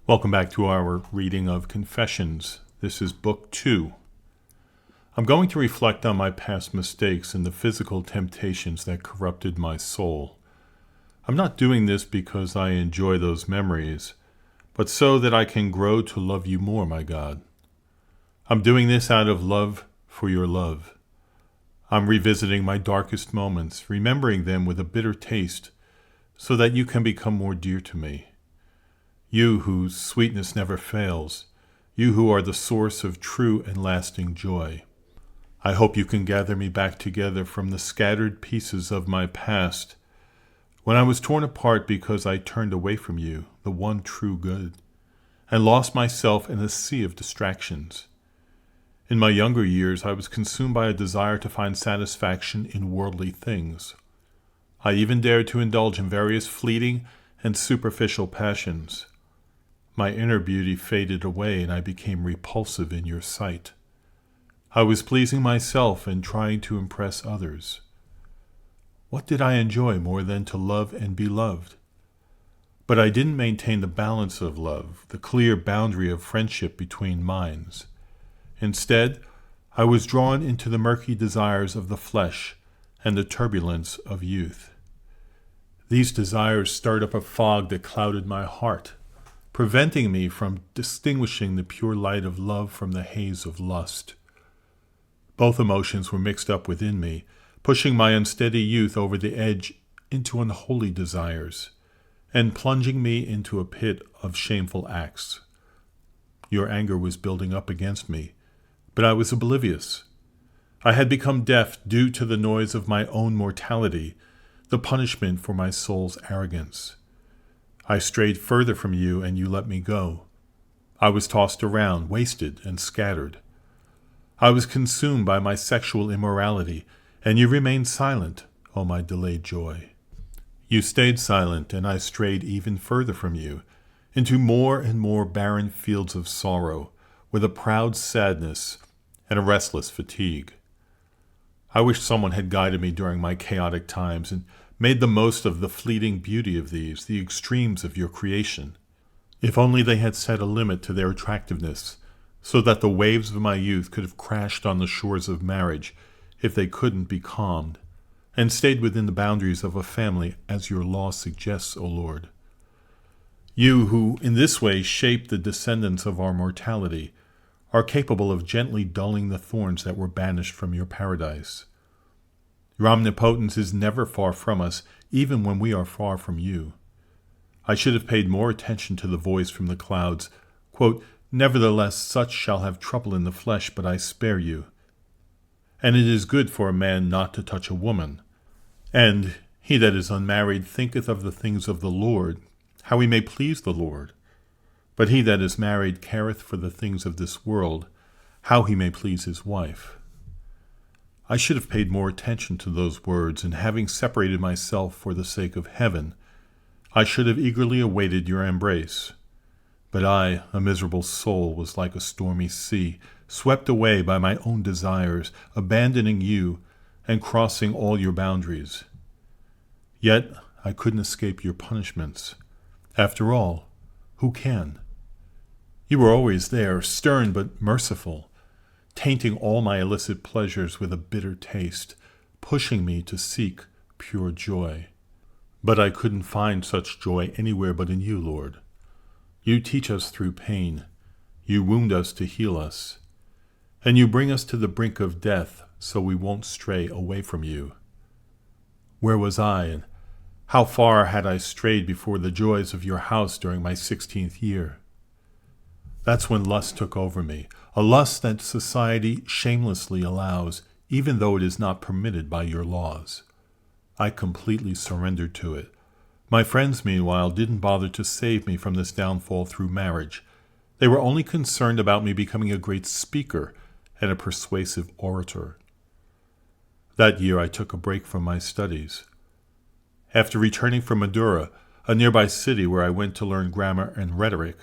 Welcome back to our reading of Confessions. This is Book 2. I'm going to reflect on my past mistakes and the physical temptations that corrupted my soul. I'm not doing this because I enjoy those memories, but so that I can grow to love you more, my God. I'm doing this out of love for your love. I'm revisiting my darkest moments, remembering them with a bitter taste, so that you can become more dear to me. You whose sweetness never fails, you who are the source of true and lasting joy. I hope you can gather me back together from the scattered pieces of my past, when I was torn apart because I turned away from you, the one true good, and lost myself in a sea of distractions. In my younger years, I was consumed by a desire to find satisfaction in worldly things. I even dared to indulge in various fleeting and superficial passions. My inner beauty faded away and I became repulsive in your sight. I was pleasing myself and trying to impress others. What did I enjoy more than to love and be loved? But I didn't maintain the balance of love, the clear boundary of friendship between minds. Instead, I was drawn into the murky desires of the flesh and the turbulence of youth. These desires stirred up a fog that clouded my heart, preventing me from distinguishing the pure light of love from the haze of lust. Both emotions were mixed up within me, pushing my unsteady youth over the edge into unholy desires, and plunging me into a pit of shameful acts. Your anger was building up against me, but I was oblivious. I had become deaf due to the noise of my own mortality, the punishment for my soul's arrogance. I strayed further from you, and you let me go. I was tossed around, wasted, and scattered. I was consumed by my sexual immorality, and you remained silent, O my delayed joy. You stayed silent, and I strayed even further from you, into more and more barren fields of sorrow, with a proud sadness and a restless fatigue. I wish someone had guided me during my chaotic times and made the most of the fleeting beauty of these, the extremes of your creation. If only they had set a limit to their attractiveness, so that the waves of my youth could have crashed on the shores of marriage if they couldn't be calmed, and stayed within the boundaries of a family as your law suggests, O Lord. You who in this way shape the descendants of our mortality are capable of gently dulling the thorns that were banished from your paradise. Your omnipotence is never far from us, even when we are far from you. I should have paid more attention to the voice from the clouds, quote, "Nevertheless, such shall have trouble in the flesh, but I spare you. And it is good for a man not to touch a woman. And he that is unmarried thinketh of the things of the Lord, how he may please the Lord. But he that is married careth for the things of this world, how he may please his wife." I should have paid more attention to those words, and having separated myself for the sake of heaven, I should have eagerly awaited your embrace. But I, a miserable soul, was like a stormy sea, swept away by my own desires, abandoning you and crossing all your boundaries. Yet I couldn't escape your punishments. After all, who can? You were always there, stern but merciful, tainting all my illicit pleasures with a bitter taste, pushing me to seek pure joy. But I couldn't find such joy anywhere but in you, Lord. You teach us through pain, you wound us to heal us, and you bring us to the brink of death so we won't stray away from you. Where was I, and how far had I strayed before the joys of your house during my 16th year? That's when lust took over me, a lust that society shamelessly allows, even though it is not permitted by your laws. I completely surrendered to it. My friends, meanwhile, didn't bother to save me from this downfall through marriage. They were only concerned about me becoming a great speaker and a persuasive orator. That year I took a break from my studies. After returning from Madura, a nearby city where I went to learn grammar and rhetoric,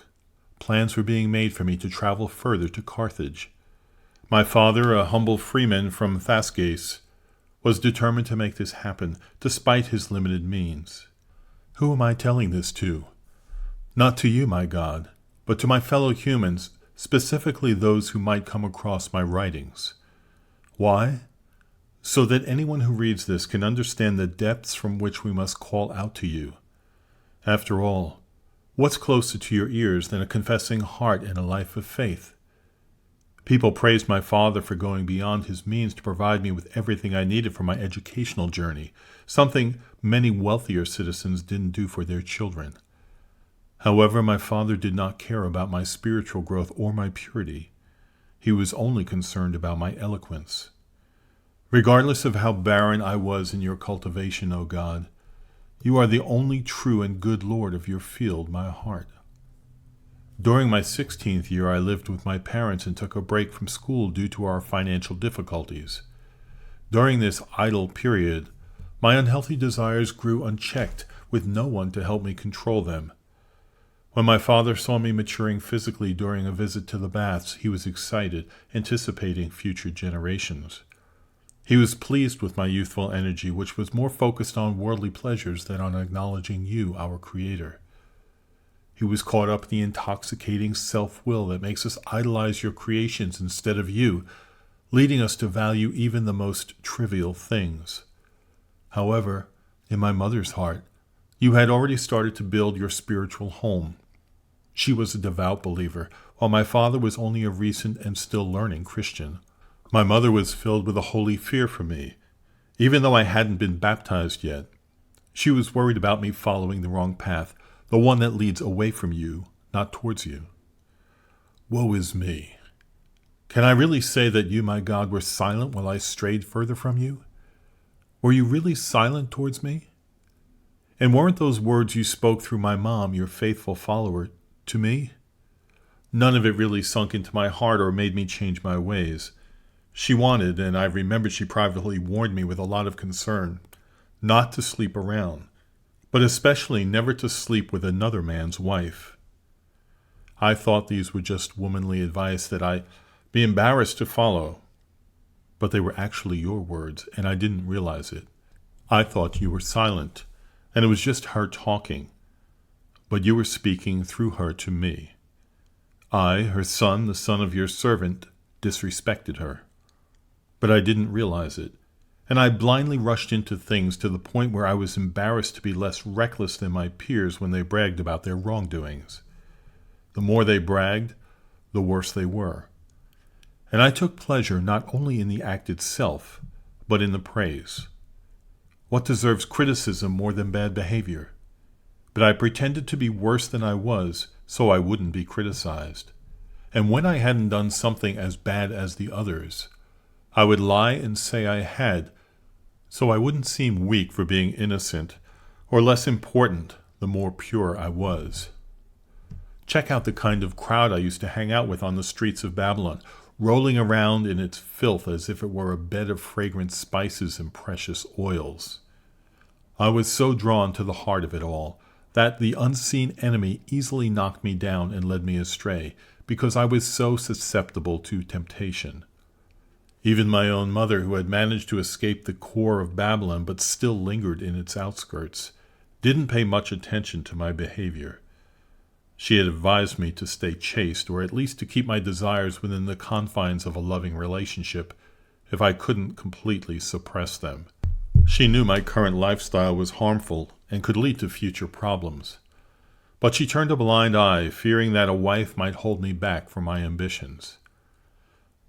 plans were being made for me to travel further to Carthage. My father, a humble freeman from Thascaes, was determined to make this happen, despite his limited means. Who am I telling this to? Not to you, my God. but to my fellow humans, specifically those who might come across my writings. Why? So that anyone who reads this can understand the depths from which we must call out to you. After all, what's closer to your ears than a confessing heart and a life of faith? People praised my father for going beyond his means to provide me with everything I needed for my educational journey, something many wealthier citizens didn't do for their children. However, my father did not care about my spiritual growth or my purity. He was only concerned about my eloquence. Regardless of how barren I was in your cultivation, O God, you are the only true and good Lord of your field, my heart. During my 16th year, I lived with my parents and took a break from school due to our financial difficulties. During this idle period, my unhealthy desires grew unchecked, with no one to help me control them. When my father saw me maturing physically during a visit to the baths, he was excited, anticipating future generations. He was pleased with my youthful energy, which was more focused on worldly pleasures than on acknowledging you, our Creator. He was caught up in the intoxicating self-will that makes us idolize your creations instead of you, leading us to value even the most trivial things. However, in my mother's heart, you had already started to build your spiritual home. She was a devout believer, while my father was only a recent and still learning Christian. My mother was filled with a holy fear for me, even though I hadn't been baptized yet. She was worried about me following the wrong path, the one that leads away from you, not towards you. Woe is me. Can I really say that you, my God, were silent while I strayed further from you? Were you really silent towards me? And weren't those words you spoke through my mom, your faithful follower, to me? None of it really sunk into my heart or made me change my ways. She wanted, and I remember she privately warned me with a lot of concern, not to sleep around, but especially never to sleep with another man's wife. I thought these were just womanly advice that I'd be embarrassed to follow, but they were actually your words, and I didn't realize it. I thought you were silent, and it was just her talking, but you were speaking through her to me. I, her son, the son of your servant, disrespected her. But I didn't realize it, and I blindly rushed into things to the point where I was embarrassed to be less reckless than my peers when they bragged about their wrongdoings. The more they bragged, the worse they were. And I took pleasure not only in the act itself, but in the praise. What deserves criticism more than bad behavior? But I pretended to be worse than I was, so I wouldn't be criticized. And when I hadn't done something as bad as the others, I would lie and say I had, so I wouldn't seem weak for being innocent, or less important the more pure I was. Check out the kind of crowd I used to hang out with on the streets of Babylon, rolling around in its filth as if it were a bed of fragrant spices and precious oils. I was so drawn to the heart of it all that the unseen enemy easily knocked me down and led me astray, because I was so susceptible to temptation. Even my own mother, who had managed to escape the core of Babylon but still lingered in its outskirts, didn't pay much attention to my behavior. She had advised me to stay chaste, or at least to keep my desires within the confines of a loving relationship, if I couldn't completely suppress them. She knew my current lifestyle was harmful and could lead to future problems. But she turned a blind eye, fearing that a wife might hold me back from my ambitions.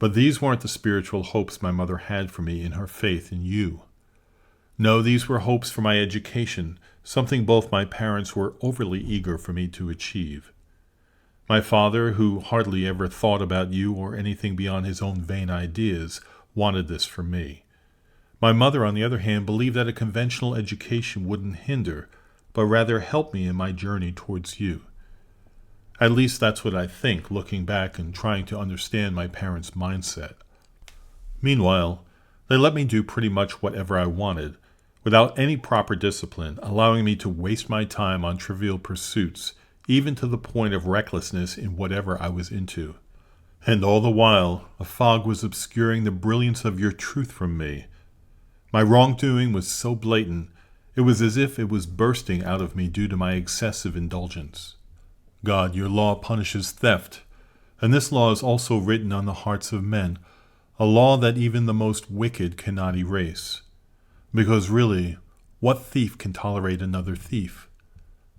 But these weren't the spiritual hopes my mother had for me in her faith in you. No, these were hopes for my education, something both my parents were overly eager for me to achieve. My father, who hardly ever thought about you or anything beyond his own vain ideas, wanted this for me. My mother, on the other hand, believed that a conventional education wouldn't hinder, but rather help me in my journey towards you. At least that's what I think, looking back and trying to understand my parents' mindset. Meanwhile, they let me do pretty much whatever I wanted, without any proper discipline, allowing me to waste my time on trivial pursuits, even to the point of recklessness in whatever I was into. And all the while, a fog was obscuring the brilliance of your truth from me. My wrongdoing was so blatant, it was as if it was bursting out of me due to my excessive indulgence. God, your law punishes theft, and this law is also written on the hearts of men, a law that even the most wicked cannot erase. Because really, what thief can tolerate another thief?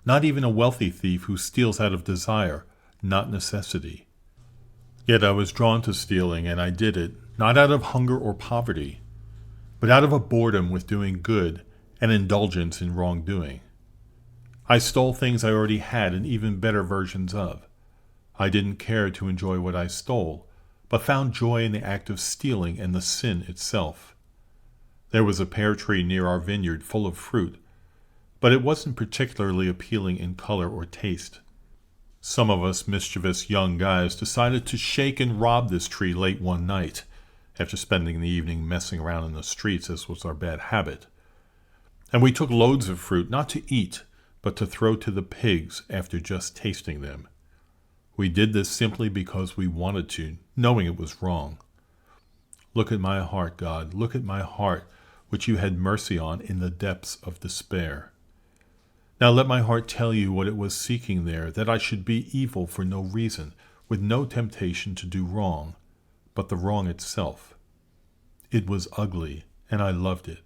Not even a wealthy thief who steals out of desire, not necessity. Yet I was drawn to stealing, and I did it, not out of hunger or poverty, but out of a boredom with doing good and indulgence in wrongdoing. I stole things I already had and even better versions of. I didn't care to enjoy what I stole, but found joy in the act of stealing and the sin itself. There was a pear tree near our vineyard full of fruit, but it wasn't particularly appealing in color or taste. Some of us mischievous young guys decided to shake and rob this tree late one night, after spending the evening messing around in the streets as was our bad habit. And we took loads of fruit, not to eat, but to throw to the pigs after just tasting them. We did this simply because we wanted to, knowing it was wrong. Look at my heart, God, look at my heart, which you had mercy on in the depths of despair. Now let my heart tell you what it was seeking there, that I should be evil for no reason, with no temptation to do wrong, but the wrong itself. It was ugly, and I loved it.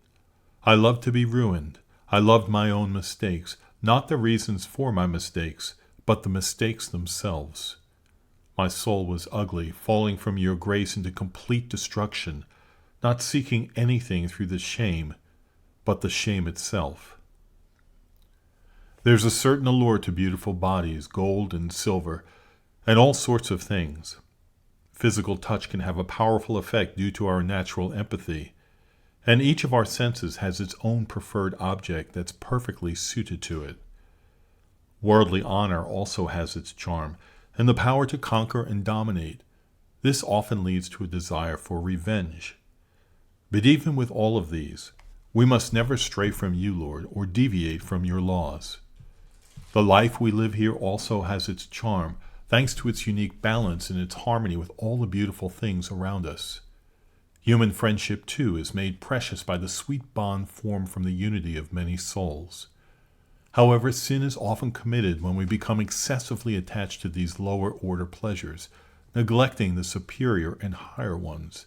I loved to be ruined. I loved my own mistakes, not the reasons for my mistakes, but the mistakes themselves. My soul was ugly, falling from your grace into complete destruction, not seeking anything through the shame, but the shame itself. There's a certain allure to beautiful bodies, gold and silver, and all sorts of things. Physical touch can have a powerful effect due to our natural empathy, and each of our senses has its own preferred object that's perfectly suited to it. Worldly honor also has its charm, and the power to conquer and dominate. This often leads to a desire for revenge. But even with all of these, we must never stray from you, Lord, or deviate from your laws. The life we live here also has its charm, thanks to its unique balance and its harmony with all the beautiful things around us. Human friendship, too, is made precious by the sweet bond formed from the unity of many souls. However, sin is often committed when we become excessively attached to these lower-order pleasures, neglecting the superior and higher ones.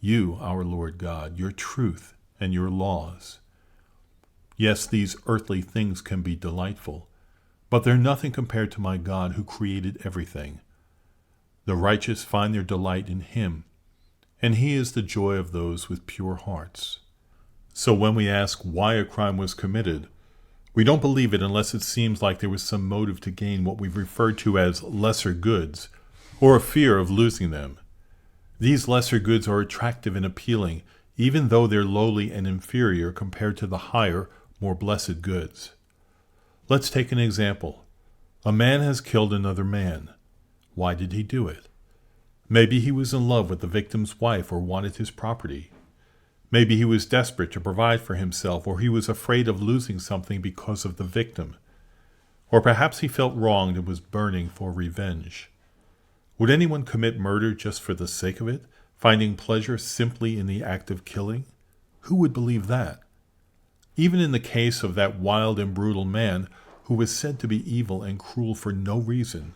You, our Lord God, your truth and your laws. Yes, these earthly things can be delightful, but they're nothing compared to my God who created everything. The righteous find their delight in him, and he is the joy of those with pure hearts. So when we ask why a crime was committed, we don't believe it unless it seems like there was some motive to gain what we've referred to as lesser goods, or a fear of losing them. These lesser goods are attractive and appealing, even though they're lowly and inferior compared to the higher, more blessed goods. Let's take an example. A man has killed another man. Why did he do it? Maybe he was in love with the victim's wife or wanted his property. Maybe he was desperate to provide for himself, or he was afraid of losing something because of the victim. Or perhaps he felt wronged and was burning for revenge. Would anyone commit murder just for the sake of it, finding pleasure simply in the act of killing? Who would believe that? Even in the case of that wild and brutal man who was said to be evil and cruel for no reason,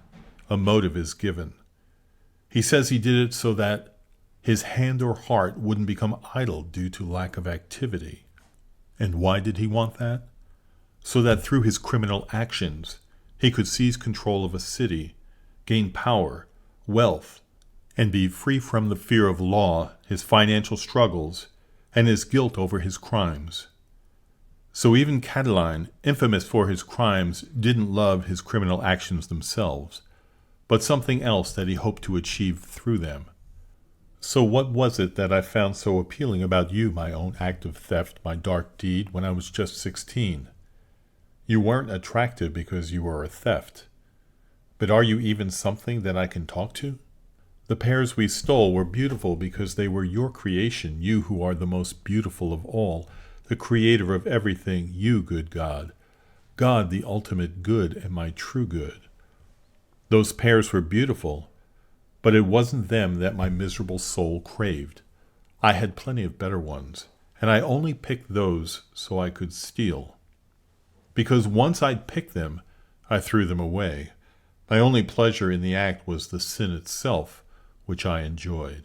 a motive is given. He says he did it so that his hand or heart wouldn't become idle due to lack of activity. And why did he want that? So that through his criminal actions, he could seize control of a city, gain power, wealth, and be free from the fear of law, his financial struggles, and his guilt over his crimes. So even Catiline, infamous for his crimes, didn't love his criminal actions themselves, but something else that he hoped to achieve through them. So what was it that I found so appealing about you, my own act of theft, my dark deed, when I was just 16? You weren't attractive because you were a theft. But are you even something that I can talk to? The pears we stole were beautiful because they were your creation, you who are the most beautiful of all, the creator of everything, you good God, God the ultimate good and my true good. Those pears were beautiful, but it wasn't them that my miserable soul craved. I had plenty of better ones, and I only picked those so I could steal. Because once I'd picked them, I threw them away. My only pleasure in the act was the sin itself, which I enjoyed.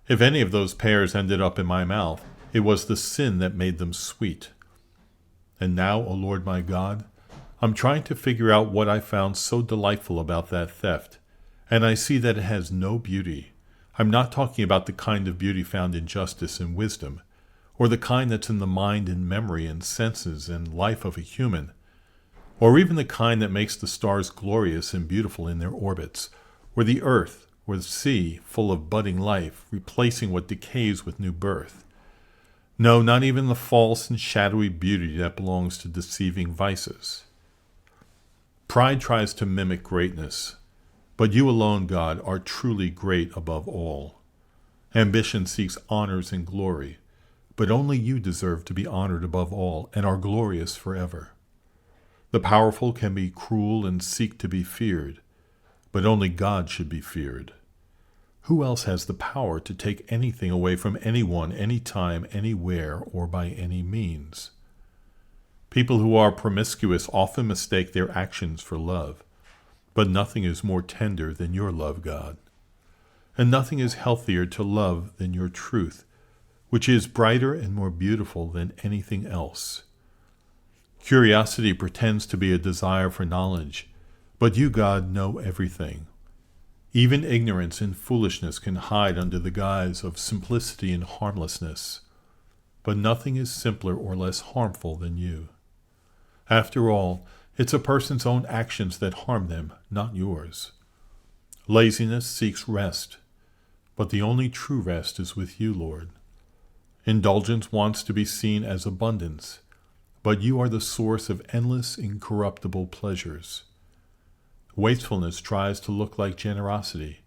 If any of those pears ended up in my mouth, it was the sin that made them sweet. And now, O Lord my God, I'm trying to figure out what I found so delightful about that theft, and I see that it has no beauty. I'm not talking about the kind of beauty found in justice and wisdom, or the kind that's in the mind and memory and senses and life of a human, or even the kind that makes the stars glorious and beautiful in their orbits, or the earth or the sea full of budding life, replacing what decays with new birth. No, not even the false and shadowy beauty that belongs to deceiving vices. Pride tries to mimic greatness, but you alone, God, are truly great above all. Ambition seeks honors and glory, but only you deserve to be honored above all and are glorious forever. The powerful can be cruel and seek to be feared, but only God should be feared. Who else has the power to take anything away from anyone, anytime, anywhere, or by any means? People who are promiscuous often mistake their actions for love, but nothing is more tender than your love, God. And nothing is healthier to love than your truth, which is brighter and more beautiful than anything else. Curiosity pretends to be a desire for knowledge, but you, God, know everything. Even ignorance and foolishness can hide under the guise of simplicity and harmlessness, but nothing is simpler or less harmful than you. After all, it's a person's own actions that harm them, not yours. Laziness seeks rest, but the only true rest is with you, Lord. Indulgence wants to be seen as abundance, but you are the source of endless, incorruptible pleasures. Wastefulness tries to look like generosity,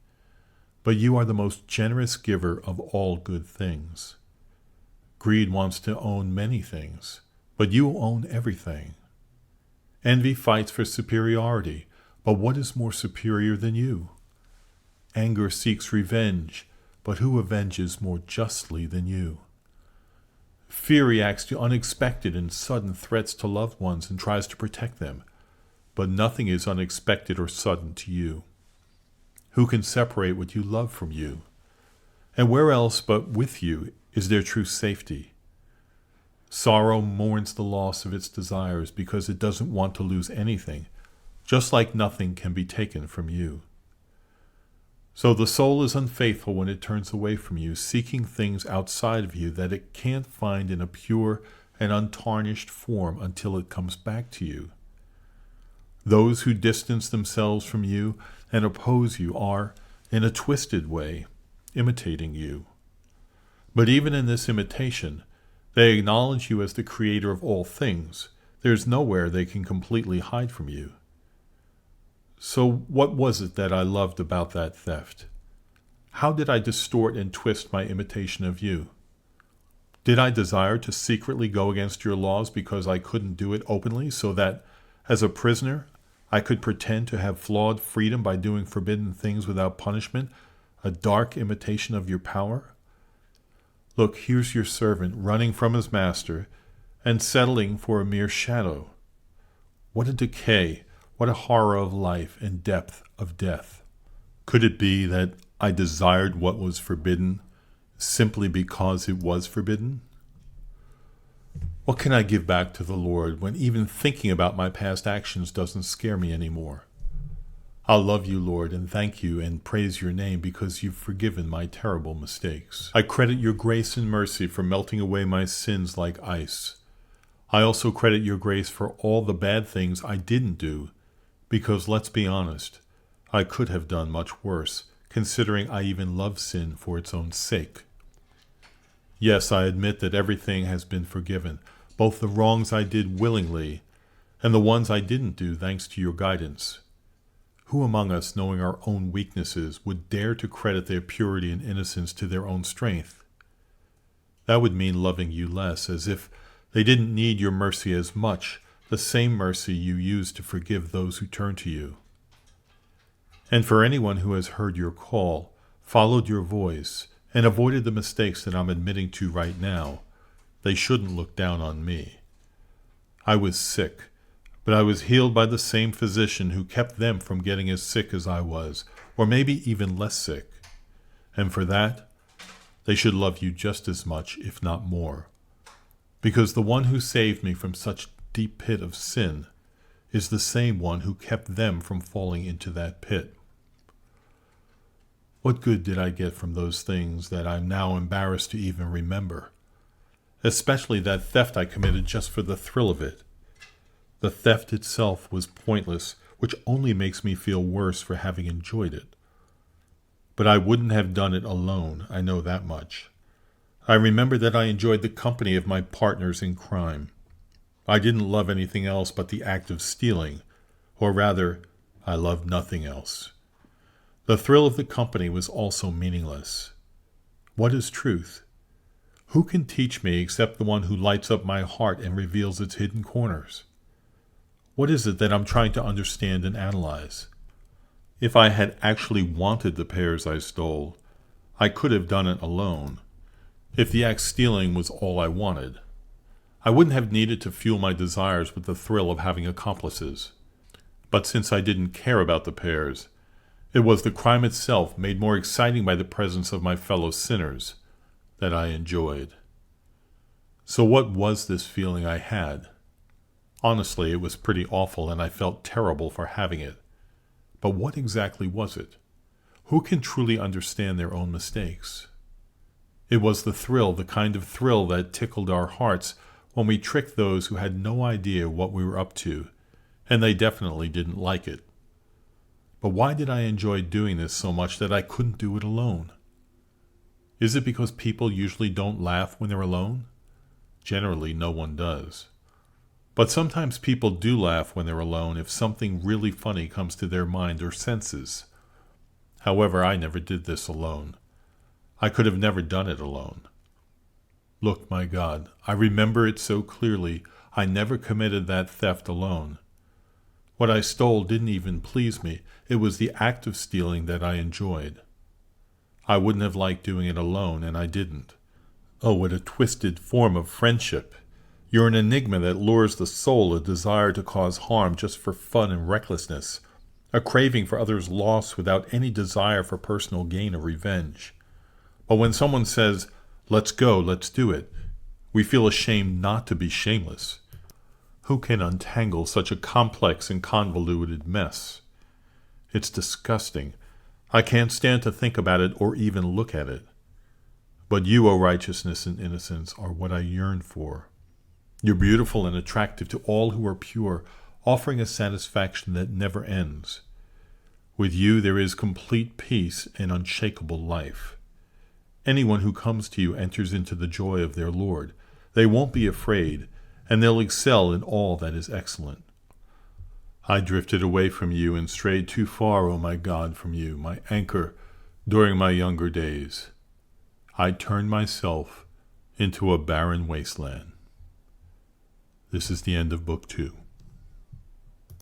but you are the most generous giver of all good things. Greed wants to own many things, but you own everything. Envy fights for superiority, but what is more superior than you? Anger seeks revenge, but who avenges more justly than you? Fear reacts to unexpected and sudden threats to loved ones and tries to protect them, but nothing is unexpected or sudden to you. Who can separate what you love from you? And where else but with you is there true safety? Sorrow mourns the loss of its desires because it doesn't want to lose anything, just like nothing can be taken from you. So the soul is unfaithful when it turns away from you, seeking things outside of you that it can't find in a pure and untarnished form until it comes back to you. Those who distance themselves from you and oppose you are, in a twisted way, imitating you. But even in this imitation, they acknowledge you as the creator of all things. There is nowhere they can completely hide from you. So what was it that I loved about that theft? How did I distort and twist my imitation of you? Did I desire to secretly go against your laws because I couldn't do it openly, so that, as a prisoner, I could pretend to have flawed freedom by doing forbidden things without punishment, a dark imitation of your power? Look, here's your servant running from his master and settling for a mere shadow. What a decay! What a horror of life and depth of death! Could it be that I desired what was forbidden simply because it was forbidden? What can I give back to the Lord when even thinking about my past actions doesn't scare me anymore? I'll love you, Lord, and thank you and praise your name because you've forgiven my terrible mistakes. I credit your grace and mercy for melting away my sins like ice. I also credit your grace for all the bad things I didn't do, because let's be honest, I could have done much worse, considering I even love sin for its own sake. Yes, I admit that everything has been forgiven, both the wrongs I did willingly and the ones I didn't do thanks to your guidance. Who among us, knowing our own weaknesses, would dare to credit their purity and innocence to their own strength? That would mean loving you less, as if they didn't need your mercy as much, the same mercy you use to forgive those who turn to you. And for anyone who has heard your call, followed your voice, and avoided the mistakes that I'm admitting to right now, they shouldn't look down on me. I was sick, but I was healed by the same physician who kept them from getting as sick as I was, or maybe even less sick. And for that, they should love you just as much, if not more. Because the one who saved me from such deep pit of sin is the same one who kept them from falling into that pit. What good did I get from those things that I'm now embarrassed to even remember? Especially that theft I committed just for the thrill of it. The theft itself was pointless, which only makes me feel worse for having enjoyed it. But I wouldn't have done it alone, I know that much. I remember that I enjoyed the company of my partners in crime. I didn't love anything else but the act of stealing, or rather, I loved nothing else. The thrill of the company was also meaningless. What is truth? Who can teach me except the one who lights up my heart and reveals its hidden corners? What is it that I'm trying to understand and analyze? If I had actually wanted the pears I stole, I could have done it alone. If the act stealing was all I wanted, I wouldn't have needed to fuel my desires with the thrill of having accomplices. But since I didn't care about the pears, it was the crime itself, made more exciting by the presence of my fellow sinners, that I enjoyed. So what was this feeling I had? Honestly, it was pretty awful, and I felt terrible for having it. But what exactly was it? Who can truly understand their own mistakes? It was the thrill, the kind of thrill that tickled our hearts when we tricked those who had no idea what we were up to, and they definitely didn't like it. But why did I enjoy doing this so much that I couldn't do it alone? Is it because people usually don't laugh when they're alone? Generally, no one does. But sometimes people do laugh when they're alone if something really funny comes to their mind or senses. However, I never did this alone. I could have never done it alone. Look, my God, I remember it so clearly. I never committed that theft alone. What I stole didn't even please me. It was the act of stealing that I enjoyed. I wouldn't have liked doing it alone, and I didn't. Oh, what a twisted form of friendship! You're an enigma that lures the soul, a desire to cause harm just for fun and recklessness, a craving for others' loss without any desire for personal gain or revenge. But when someone says, "Let's go, let's do it," we feel ashamed not to be shameless. Who can untangle such a complex and convoluted mess? It's disgusting. I can't stand to think about it or even look at it. But you, O righteousness and innocence, are what I yearn for. You're beautiful and attractive to all who are pure, offering a satisfaction that never ends. With you there is complete peace and unshakable life. Anyone who comes to you enters into the joy of their Lord. They won't be afraid, and they'll excel in all that is excellent. I drifted away from you and strayed too far, O my God, from you, my anchor, during my younger days. I turned myself into a barren wasteland. This is the end of Book 2.